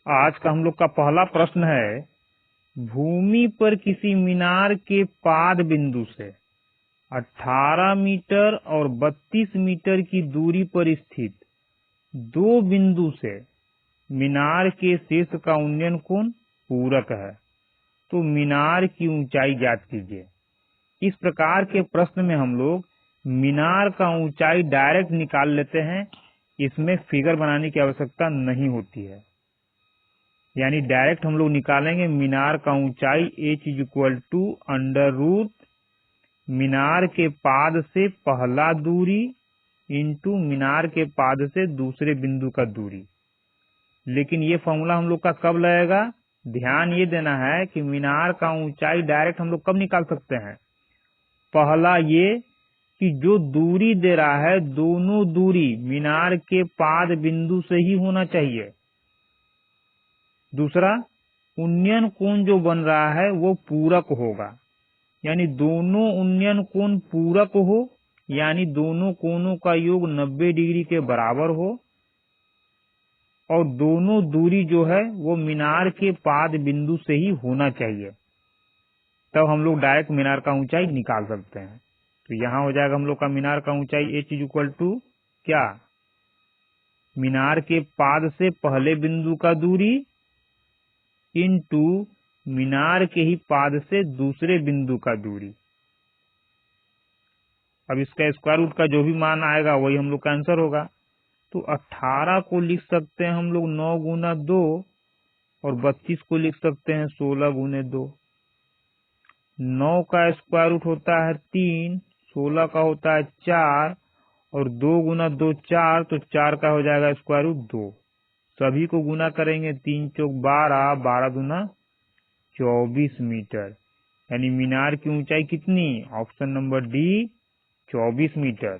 आज का हम लोग का पहला प्रश्न है, भूमि पर किसी मीनार के पाद बिंदु से 18 मीटर और 32 मीटर की दूरी पर स्थित दो बिंदु से मीनार के शीर्ष का उन्नयन कोण पूरक है, तो मीनार की ऊंचाई ज्ञात कीजिए। इस प्रकार के प्रश्न में हम लोग मीनार का ऊंचाई डायरेक्ट निकाल लेते हैं, इसमें फिगर बनाने की आवश्यकता नहीं होती है। यानी डायरेक्ट हम लोग निकालेंगे मीनार का ऊंचाई h = अंडर रूट मीनार के पाद से पहला दूरी इंटू मीनार के पाद से दूसरे बिंदु का दूरी। लेकिन ये फॉर्मूला हम लोग का कब लगेगा, ध्यान ये देना है कि मीनार का ऊंचाई डायरेक्ट हम लोग कब निकाल सकते हैं। पहला ये कि जो दूरी दे रहा है दोनों दूरी मीनार के पाद बिंदु से ही होना चाहिए। दूसरा, उन्नयन कोण जो बन रहा है वो पूरक होगा, यानी दोनों उन्नयन कोण पूरक हो, यानी दोनों कोणों का योग 90 डिग्री के बराबर हो, और दोनों दूरी जो है वो मीनार के पाद बिंदु से ही होना चाहिए, तब हम लोग डायरेक्ट मीनार का ऊंचाई निकाल सकते हैं। तो यहाँ हो जाएगा हम लोग का मीनार का ऊंचाई h = क्या, मीनार के पाद से पहले बिंदु का दूरी इंटू मीनार के ही पाद से दूसरे बिंदु का दूरी। अब इसका स्क्वायर रूट का जो भी मान आएगा वही हम लोग का आंसर होगा। तो 18 को लिख सकते हैं हम लोग 9 गुना 2 और 32 को लिख सकते हैं 16 गुने 2। 9 का स्क्वायर रूट होता है 3, 16 का होता है 4 और 2 गुना 2 4, तो 4 का हो जाएगा स्क्वायर रूट 2। सभी को गुना करेंगे 3 चौक 12, 12 दूना 24 मीटर, यानी मीनार की ऊंचाई कितनी, ऑप्शन नंबर डी 24 मीटर।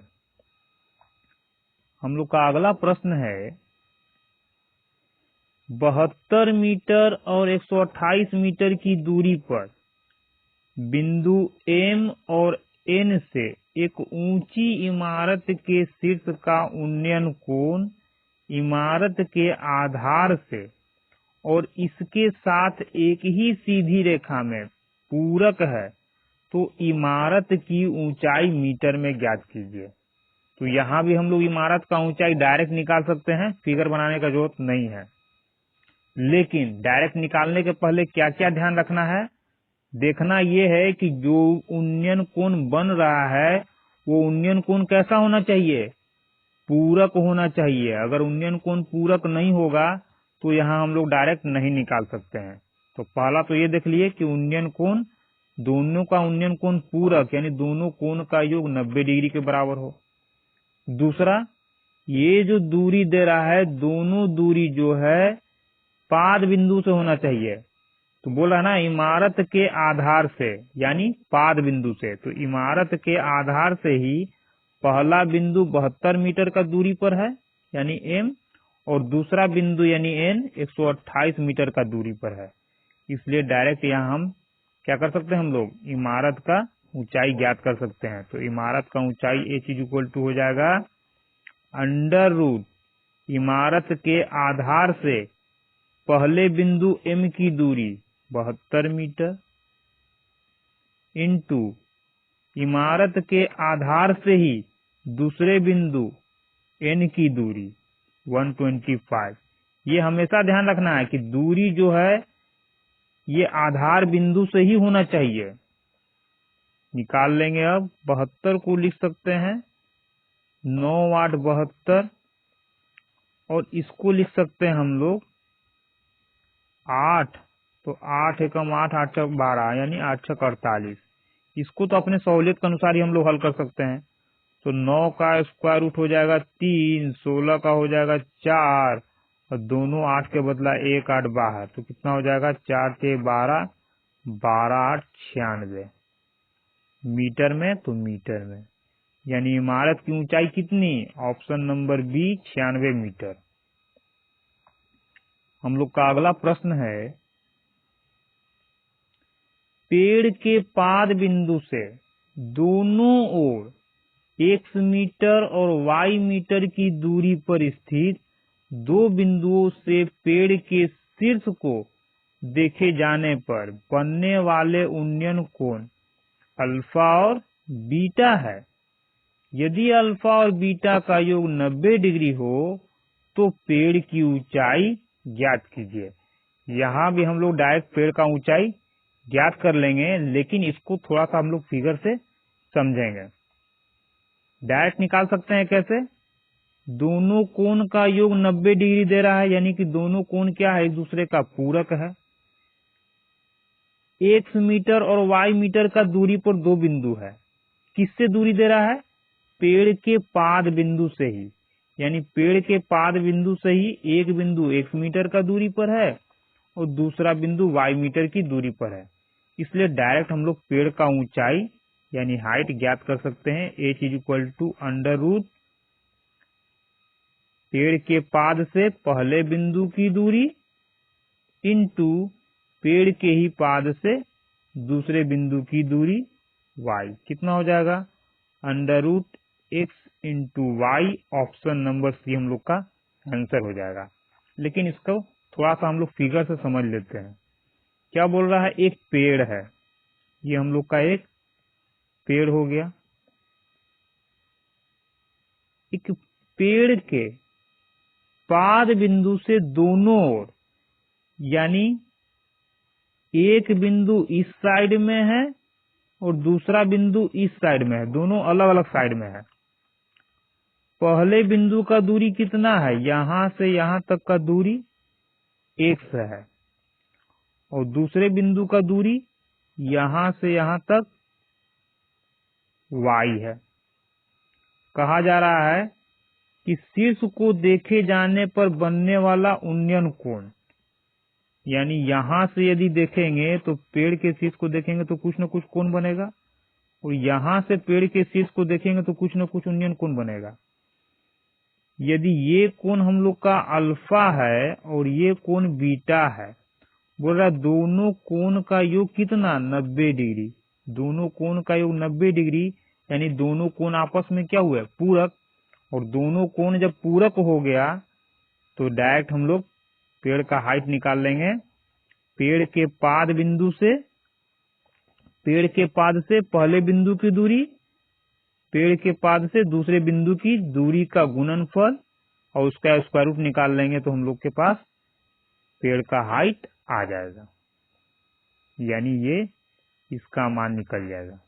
हम लोग का अगला प्रश्न है, 72 मीटर और 128 मीटर की दूरी पर बिंदु M और N से एक ऊंची इमारत के शीर्ष का उन्नयन कोण इमारत के आधार से और इसके साथ एक ही सीधी रेखा में पूरक है, तो इमारत की ऊंचाई मीटर में ज्ञात कीजिए। तो यहाँ भी हम लोग इमारत का ऊंचाई डायरेक्ट निकाल सकते हैं, फिगर बनाने का जरूरत नहीं है। लेकिन डायरेक्ट निकालने के पहले क्या क्या ध्यान रखना है, देखना ये है कि जो उन्नयन कोण बन रहा है वो उन्नयन कोण कैसा होना चाहिए, पूरक होना चाहिए। अगर उन्नयन कोण पूरक नहीं होगा तो यहाँ हम लोग डायरेक्ट नहीं निकाल सकते हैं। तो पहला तो ये देख लिए कि उन्नयन कोण, दोनों का उन्नयन कोण पूरक, यानी दोनों कोण का योग 90 डिग्री के बराबर हो। दूसरा, ये जो दूरी दे रहा है दोनों दूरी जो है पाद बिंदु से होना चाहिए। तो बोला ना इमारत के आधार से, यानी पाद बिंदु से, तो इमारत के आधार से ही पहला बिंदु 72 मीटर का दूरी पर है यानी M, और दूसरा बिंदु यानी N 128 मीटर का दूरी पर है। इसलिए डायरेक्ट यहाँ हम क्या कर सकते हैं, हम लोग इमारत का ऊंचाई ज्ञात कर सकते हैं। तो इमारत का ऊंचाई h = हो जाएगा अंडर रूट इमारत के आधार से पहले बिंदु M की दूरी 72 मीटर इंटू इमारत के आधार से ही दूसरे बिंदु N की दूरी 125। ये हमेशा ध्यान रखना है कि दूरी जो है ये आधार बिंदु से ही होना चाहिए। निकाल लेंगे। अब 72 को लिख सकते हैं 9 8 72, और इसको लिख सकते हैं हम लोग 8, तो 8 एकम 8, 8 छक 12, यानी 8 छक 48। इसको तो अपने सहूलियत के अनुसार ही हम लोग हल कर सकते हैं। तो 9 का स्क्वायर रूट हो जाएगा 3, 16 का हो जाएगा 4, और दोनों 8 के बदला 1 8 बाहर, तो कितना हो जाएगा 4 से 12, 12 8 96 मीटर में, तो मीटर में, यानी इमारत की ऊंचाई कितनी, ऑप्शन नंबर बी 96 मीटर। हम लोग का अगला प्रश्न है, पेड़ के पाद बिंदु से दोनों ओर x मीटर और y मीटर की दूरी पर स्थित दो बिंदुओं से पेड़ के शीर्ष को देखे जाने पर बनने वाले उन्नयन कोण अल्फा और बीटा है। यदि अल्फा और बीटा का योग 90 डिग्री हो तो पेड़ की ऊंचाई ज्ञात कीजिए। यहाँ भी हम लोग डायरेक्ट पेड़ का ऊंचाई ज्ञात कर लेंगे, लेकिन इसको थोड़ा सा हम लोग फिगर से समझेंगे। डायरेक्ट निकाल सकते हैं कैसे? दोनों कोण का योग 90 डिग्री दे रहा है, यानी कि दोनों कोण क्या है? एक दूसरे का पूरक है। x मीटर और y मीटर का दूरी पर दो बिंदु है। किससे दूरी दे रहा है? पेड़ के पाद बिंदु से ही, यानी पेड़ के पाद बिंदु से ही एक बिंदु x मीटर का दूरी पर है और दूसरा बिंदु y मीटर की दूरी पर है। इसलिए डायरेक्ट हम लोग पेड़ का ऊंचाई यानी हाइट ज्ञात कर सकते हैं। h = पेड़ के पाद से पहले बिंदु की दूरी इंटू पेड़ के ही पाद से दूसरे बिंदु की दूरी y। कितना हो जाएगा? √x × y। Option number C हम लोग का आंसर हो जाएगा। लेकिन इसको थोड़ा सा हम लोग फिगर से समझ लेते हैं। क्या बोल रहा है? एक पेड़ है, ये हम लोग का एक पेड़ हो गया। एक पेड़ के पाद बिंदु से दोनों ओर, यानी एक बिंदु इस साइड में है और दूसरा बिंदु इस साइड में है, दोनों अलग अलग साइड में है। पहले बिंदु का दूरी कितना है? यहां से यहां तक का दूरी x है और दूसरे बिंदु का दूरी यहां से यहां तक y है। कहा जा रहा है कि शीर्ष को देखे जाने पर बनने वाला उन्नयन कोण, यानी यहां से यदि देखेंगे तो पेड़ के शीर्ष को देखेंगे तो कुछ न कुछ कोण बनेगा, और यहां से पेड़ के शीर्ष को देखेंगे तो कुछ न कुछ उन्नयन कोण बनेगा। यदि ये कोण हम लोग का अल्फा है और ये कोण बीटा है, बोल रहा दोनों कोण का योग कितना? 90 डिग्री। दोनों कोण का योग 90 डिग्री, यानी दोनों कोण आपस में क्या हुए? पूरक। और दोनों कोण जब पूरक हो गया तो डायरेक्ट हम लोग पेड़ का हाइट निकाल लेंगे। पेड़ के पाद बिंदु से, पेड़ के पाद से पहले बिंदु की दूरी, पेड़ के पाद से दूसरे बिंदु की दूरी का गुणनफल और उसका स्क्वायर रूट निकाल लेंगे तो हम लोग के पास पेड़ का हाइट आ जाएगा, यानी ये इसका मान निकल जाएगा।